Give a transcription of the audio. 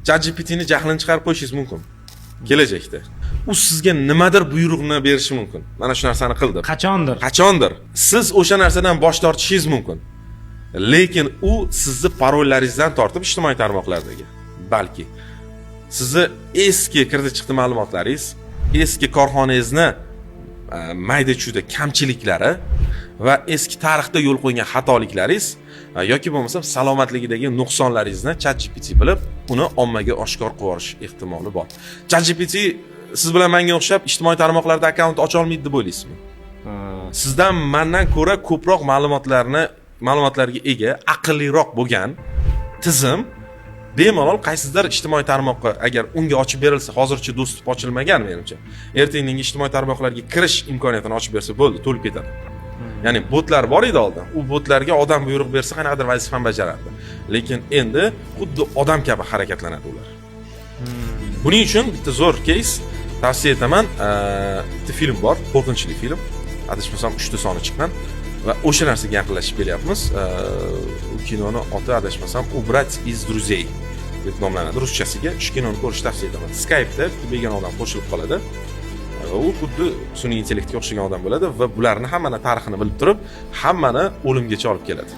ChatGPT ni jahlini chiqarib qo'yishingiz mumkin. Kelajakda. U sizga nimadir buyruqni berishi mumkin. Mana shu narsani qildim. Qachondir. Siz o'sha narsadan bosh tortishingiz mumkin. Lekin u sizni parollaringizdan tortib ijtimoiy tarmoqlardagi, balki sizni eski kirdi-chiqdi ma'lumotlaringiz, eski korxonangizni mayda-chuyda kamchiliklari va eski tarixda yo'l qo'ygan xatoliklaringiz yoki bo'lmasa salomatligidagi nuqsonlaringizni ChatGPT bilib, uni ommaga oshkor qilib yuborish ehtimoli bor. ChatGPT siz bilan menga o'xshab ijtimoiy tarmoqlarda akkaunt ocha olmaydi deb o'ylaysizmi? Sizdan mendan ko'ra ko'proq ma'lumotlarga ega, aqlliroq bo'lgan tizim bemalol qaysidir ijtimoiy tarmoqqa agar unga ochib berilsa, hozircha dostуп ochilmagan menimcha. Ertaga ijtimoiy tarmoqlarga kirish imkoniyatini ochib bersa bo'ldi, to'lib ketadi. Ya'ni botlar bor edi oldin. U botlarga odam buyruq bersa, qanaqadir vazifani bajarardi. Lekin endi xuddi odam kabi harakatlanadi ular. Buning uchun bitta zo'r case tavsiya etaman. Bitta film bor, qo'rqinchli film. Adashmasam 3 ta soni chiqqan va o'sha narsaga yaqinlashib kelyapmiz. U kinoni oti adashmasam "Убрать из друзей" deb nomlanadi ruschasiga. Shu kinoni ko'rishni tavsiya etaman. Skype'da begona odam qo'shilib qoladi. U xuddi sun'iy intellektga o'xshagan odam bo'ladi va bularni hammani tarixini bilib turib, hammani o'limgacha olib keladi.